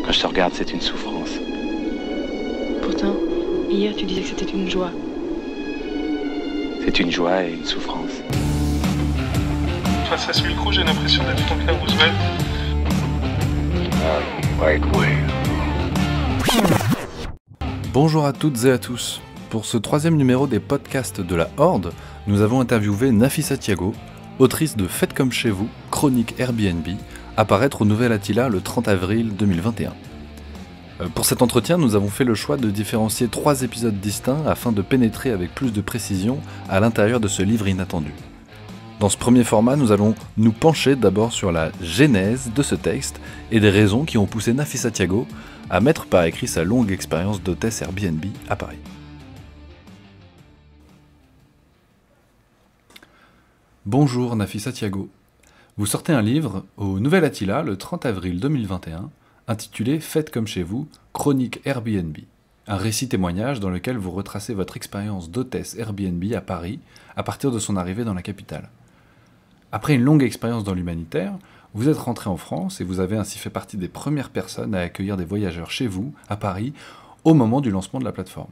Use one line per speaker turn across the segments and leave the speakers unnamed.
Quand je te regarde, c'est une souffrance.
Pourtant, hier tu disais que c'était une joie.
C'est une joie et une souffrance.
Face à ce micro, j'ai l'impression d'être Franklin Roosevelt.
Bonjour à toutes et à tous. Pour ce 3e numéro des podcasts de la Horde, nous avons interviewé Nafissa Thiago, autrice de Faites comme chez vous, chronique Airbnb, à paraître au Nouvel Attila le 30 avril 2021. Pour cet entretien, nous avons fait le choix de différencier 3 épisodes distincts afin de pénétrer avec plus de précision à l'intérieur de ce livre inattendu. Dans ce premier format, nous allons nous pencher d'abord sur la genèse de ce texte et des raisons qui ont poussé Nafissa Thiago à mettre par écrit sa longue expérience d'hôtesse Airbnb à Paris. Bonjour Nafissa Thiago. Vous sortez un livre au Nouvel Attila le 30 avril 2021 intitulé « Faites comme chez vous, chronique Airbnb ». Un récit témoignage dans lequel vous retracez votre expérience d'hôtesse Airbnb à Paris à partir de son arrivée dans la capitale. Après une longue expérience dans l'humanitaire, vous êtes rentré en France et vous avez ainsi fait partie des premières personnes à accueillir des voyageurs chez vous, à Paris, au moment du lancement de la plateforme.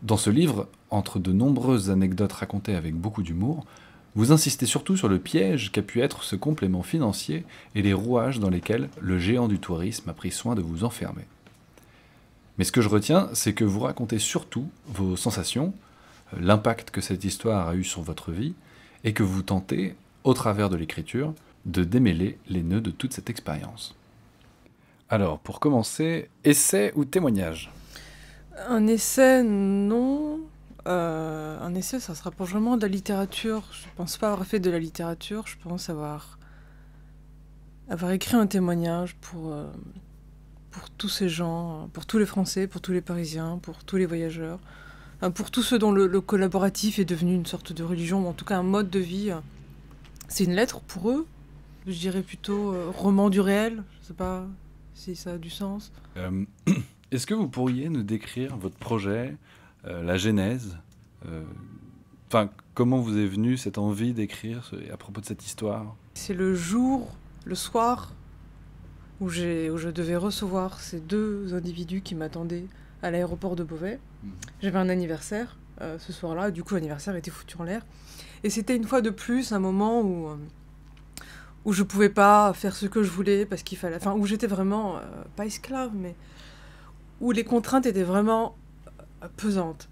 Dans ce livre, entre de nombreuses anecdotes racontées avec beaucoup d'humour, vous insistez surtout sur le piège qu'a pu être ce complément financier et les rouages dans lesquels le géant du tourisme a pris soin de vous enfermer. Mais ce que je retiens, c'est que vous racontez surtout vos sensations, l'impact que cette histoire a eu sur votre vie, et que vous tentez, au travers de l'écriture, de démêler les nœuds de toute cette expérience. Alors, pour commencer, essai ou témoignage ?
Un essai, non. Un essai, ça se rapproche vraiment de la littérature. Je pense pas avoir fait de la littérature, je pense avoir écrit un témoignage pour tous ces gens, pour tous les Français, pour tous les Parisiens, pour tous les voyageurs, pour tous ceux dont le collaboratif est devenu une sorte de religion, ou en tout cas un mode de vie. C'est une lettre pour eux, je dirais plutôt roman du réel, je sais pas si ça a du sens.
Est-ce que vous pourriez nous décrire votre projet, la genèse, comment vous est venue cette envie d'écrire à propos de cette histoire ?
C'est le soir, où je devais recevoir ces 2 individus qui m'attendaient à l'aéroport de Beauvais. J'avais un anniversaire ce soir-là, du coup l'anniversaire était foutu en l'air. Et c'était une fois de plus un moment où je pouvais pas faire ce que je voulais, parce qu'il fallait, où j'étais vraiment, pas esclave, mais où les contraintes étaient vraiment pesantes.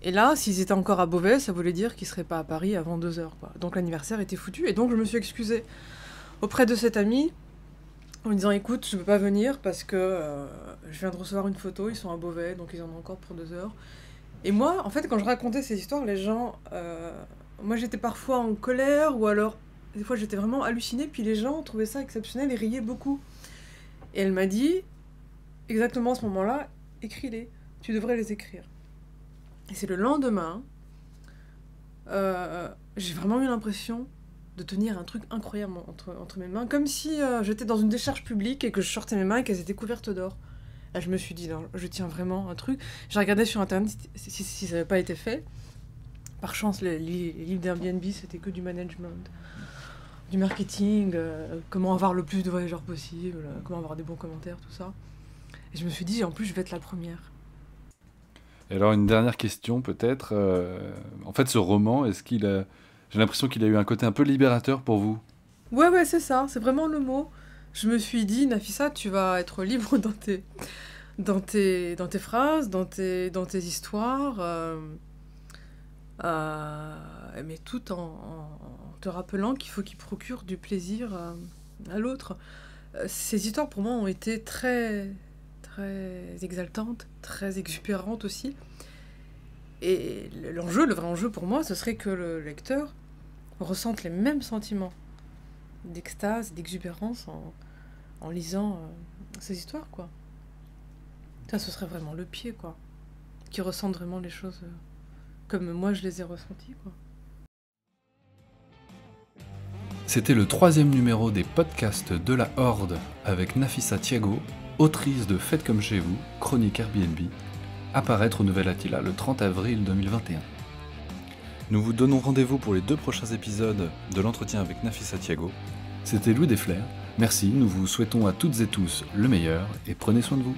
Et là, s'ils étaient encore à Beauvais, ça voulait dire qu'ils seraient pas à Paris avant 2h, quoi. Donc l'anniversaire était foutu, et donc je me suis excusée auprès de cet ami, en me disant, écoute, je peux pas venir parce que je viens de recevoir une photo, ils sont à Beauvais, donc ils en ont encore pour 2h. Et moi, en fait, quand je racontais ces histoires, les gens... moi, j'étais parfois en colère, ou alors, des fois, j'étais vraiment hallucinée, puis les gens trouvaient ça exceptionnel et riaient beaucoup. Et elle m'a dit, exactement à ce moment-là, écris-les, tu devrais les écrire. Et c'est le lendemain, j'ai vraiment eu l'impression de tenir un truc incroyable entre mes mains, comme si j'étais dans une décharge publique et que je sortais mes mains et qu'elles étaient couvertes d'or. Là, je me suis dit, non, je tiens vraiment un truc. J'ai regardé sur Internet si ça n'avait pas été fait. Par chance, les livres d'Airbnb, c'était que du management, du marketing, comment avoir le plus de voyageurs possible, comment avoir des bons commentaires, tout ça. Et je me suis dit, en plus, je vais être la première.
Et alors, une dernière question, peut-être. En fait, ce roman, j'ai l'impression qu'il a eu un côté un peu libérateur pour vous.
Ouais, c'est ça, c'est vraiment le mot. Je me suis dit, Nafissa, tu vas être libre dans tes phrases, dans tes histoires, mais tout en te rappelant qu'il faut qu'il procure du plaisir à l'autre. Ces histoires, pour moi, ont été très, très exaltantes, très exubérantes aussi. Et le vrai enjeu pour moi, ce serait que le lecteur ressente les mêmes sentiments d'extase, d'exubérance en lisant ces histoires, quoi. Ça, ce serait vraiment le pied, quoi. Qui ressente vraiment les choses comme moi je les ai ressenties, quoi.
C'était le 3e numéro des podcasts de la Horde avec Nafissa Thiago, autrice de Faites comme chez vous, chronique Airbnb, à paraître au Nouvel Attila le 30 avril 2021. Nous vous donnons rendez-vous pour les 2 prochains épisodes de l'entretien avec Nafissa Thiago. C'était Louis Desflers, Merci, nous vous souhaitons à toutes et tous le meilleur et prenez soin de vous.